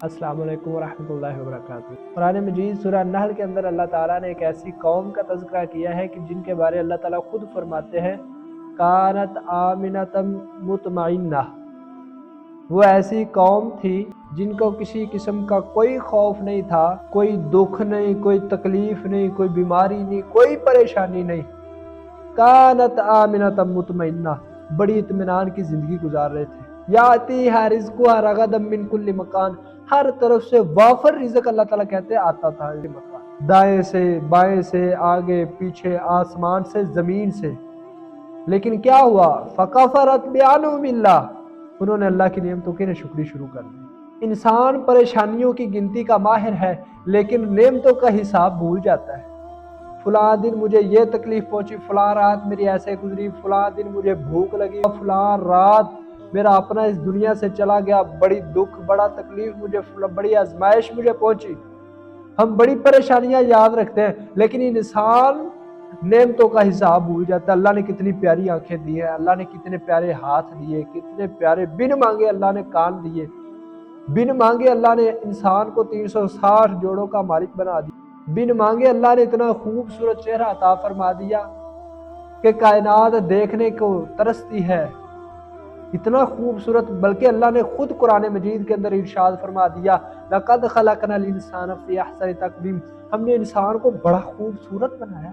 अस्सलाम वालेकुम वरहमतुल्लाहि वबरकातुहू। कुरान मजीद सूरह नहल के अंदर अल्लाह ताला ने एक ऐसी कौम का तज़किरा किया है कि जिनके बारे अल्लाह ताला खुद फरमाते हैं कानत आमिनतम मुतमइन्ना। वो ऐसी कौम थी जिनको किसी किस्म का कोई खौफ नहीं था, कोई दुख नहीं, कोई तकलीफ नहीं, कोई बीमारी नहीं, कोई परेशानी नहीं। कानत आमिनतम मुतमइन्ना, बड़ी इत्मीनान की जिंदगी गुजार रहे थे। याती है रिज़्क़ुहा रगदम मिन कुल्ली मकान, हर तरफ से वाफर रिज़्क़ अल्लाह ताला कहते आता था। दाएं से, बाएं से, आगे पीछे, आसमान से, जमीन से। लेकिन क्या हुआ? फ़कफ़रत बिअनउमिल्लाह, उन्होंने अल्लाह की नेमतों की नाशुक्री शुरू कर दी। इंसान परेशानियों की गिनती का माहिर है, लेकिन नेमतों का हिसाब भूल जाता है। फलां दिन मुझे ये तकलीफ पहुंची, फलां रात मेरी ऐसे गुजरी, फलां दिन मुझे भूख लगी, फलां रात मेरा अपना इस दुनिया से चला गया, बड़ी दुख, बड़ा तकलीफ मुझे, बड़ी आजमाइश मुझे पहुंची। हम बड़ी परेशानियां याद रखते हैं, लेकिन इंसान नेमतों का हिसाब भूल जाता है। अल्लाह ने कितनी प्यारी आंखें दी है, अल्लाह ने कितने प्यारे हाथ दिए, कितने प्यारे, बिन मांगे अल्लाह ने कान दिए, बिन मांगे अल्लाह ने इंसान को 360 जोड़ों का मालिक बना दिया, बिन मांगे अल्लाह ने इतना खूबसूरत चेहरा अता फरमा दिया कि कायनात देखने को तरसती है, इतना खूबसूरत। बल्कि अल्लाह ने खुद कुरान मजीद के अंदर इरशाद फरमा दिया लक़द ख़लक़नल इंसान फ़ी अहसनि तक़वीम, हमने इंसान को बड़ा खूबसूरत बनाया,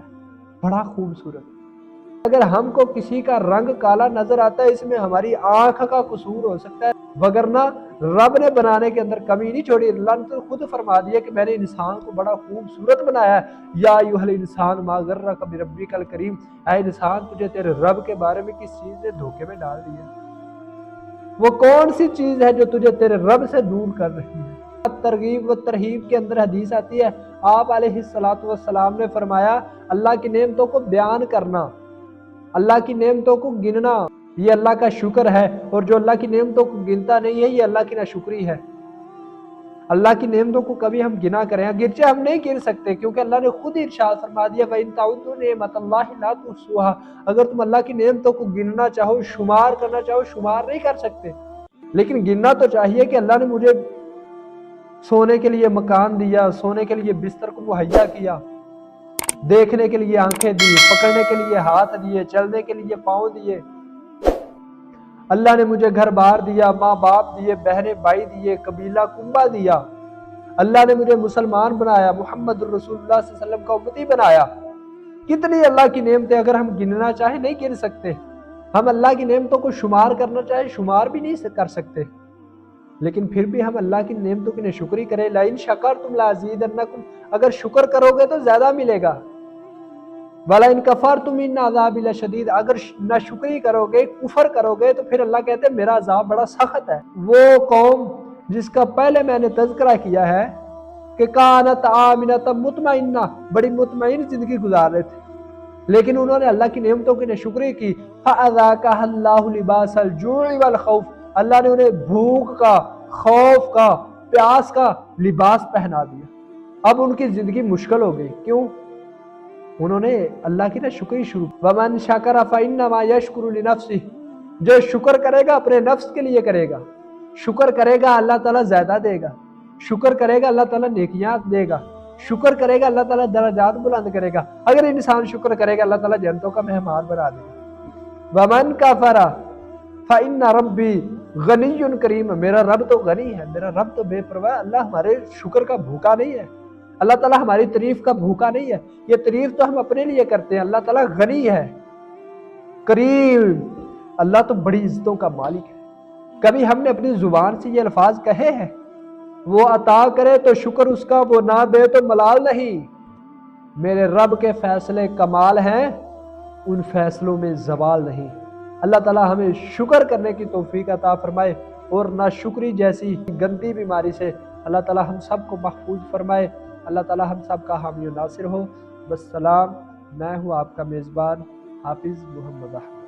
बड़ा खूबसूरत। अगर हमको किसी का रंग काला नजर आता है, इसमें हमारी आंख का कसूर हो सकता है, वगरना रब ने बनाने के अंदर कमी नहीं छोड़ी। अल्लाह ने तो खुद फरमा दिया कि मैंने इंसान को बड़ा खूबसूरत बनाया है। या अय्युहल इंसान मा गर्रक बिरब्बिकल करीम, ऐ इंसान तुझे तेरे रब के बारे में किस चीज ने धोखे में डाल दिया? वो कौन सी चीज है जो तुझे तेरे रब से दूर कर रही है? तरगीब व तरहीब के अंदर हदीस आती है, आप अलैहिस्सलातु वस्सलाम ने फरमाया अल्लाह की नेमतों को बयान करना, अल्लाह की नेमतों को गिनना, ये अल्लाह का शुक्र है। और जो अल्लाह की नेमतों को गिनता नहीं है, ये अल्लाह की नाशुक्री है। अल्लाह की नेमतों को कभी हम गिना करें, गिरचे हम नहीं गिन सकते, क्योंकि अल्लाह ने खुद इरशाद फरमा दिया व इन ताउद्दू नेमतल्लाहि ला तुहसूहा, अगर तुम अल्लाह की नेमतों को गिनना चाहो, शुमार करना चाहो, शुमार नहीं कर सकते। लेकिन गिनना तो चाहिए कि अल्लाह ने मुझे सोने के लिए मकान दिया, सोने के लिए बिस्तर को मुहैया किया, देखने के लिए आंखें दी, पकड़ने के लिए हाथ दिए, चलने के लिए पांव दिए। अल्लाह ने मुझे घर बार दिया, माँ बाप दिए, बहने भाई दिए, कबीला कुंबा दिया। अल्लाह ने मुझे मुसलमान बनाया, मुहम्मद रसूलुल्लाह सल्लल्लाहु अलैहि वसल्लम का उम्मती बनाया। कितनी अल्लाह की नेमतें, अगर हम गिनना चाहे नहीं गिन सकते। हम अल्लाह की नेमतों को शुमार करना चाहे शुमार भी नहीं कर सकते। लेकिन फिर भी हम अल्लाह की नेमतों की नाशुक्री करें। लाइन शकरतुम लाज़ीदन्नकुम, अगर शुक्र करोगे तो ज्यादा मिलेगा। वाला इन कफरतुम इन अज़ाबी लशदीद, अगर नाशुक्री करोगे, कुफर करोगे, तो फिर अल्लाह कहते हैं मेरा अज़ाब बड़ा सख्त है। वो कौम जिसका पहले मैंने तज़किरा किया है कि कानत आमिनतम मुतमइन्ना, बड़ी मुतमइन जिंदगी गुजार रहे थे, लेकिन उन्होंने अल्लाह की नेमतों की नाशुक्री की। फ़अज़ाक़हल्लाहु लिबासल जूइ वल खौफ, अल्लाह ने उन्हें भूख का, खौफ का, प्यास का लिबास पहना दिया। अब उनकी जिंदगी मुश्किल हो गई। क्यों? उन्होंने अल्लाह की नाशुक्री शुरू। वमन शकरा फ़इन्नमा यशकुरु लिनफ्सिही, जो शुक्र करेगा अपने नफ्स के लिए करेगा। शुक्र करेगा अल्लाह ताला ज्यादा देगा, शुक्र करेगा अल्लाह ताला नेकियां देगा, शुक्र करेगा अल्लाह ताला दर्जात बुलंद करेगा। अगर इंसान शुक्र करेगा अल्लाह ताला जन्नतों का मेहमान बना देगा। वमन कफरा फ़इन्न रब्बी गनियुन करीम, मेरा रब तो गनी है, मेरा रब तो बेपरवाह। अल्लाह हमारे शुक्र का भूखा नहीं है, अल्लाह ताला हमारी तारीफ का भूखा नहीं है। ये तारीफ तो हम अपने लिए करते हैं। अल्लाह ताला गनी है, करीम, अल्लाह तो बड़ी इज्जतों का मालिक है। कभी हमने अपनी जुबान से ये अल्फाज कहे हैं, वो अता करे तो शुक्र उसका, वो ना दे तो मलाल नहीं। मेरे रब के फैसले कमाल हैं, उन फैसलों में जवाल नहीं। अल्लाह ताला हमें शुक्र करने की तौफीक अता फरमाए और नाशुक्री जैसी गंदी बीमारी से अल्लाह ताला हम सबको महफूज फरमाए। अल्लाह ताला हम सब का हामी और नासिर हो। बस सलाम, मैं हूँ आपका मेज़बान हाफिज़ मोहम्मद अहमद।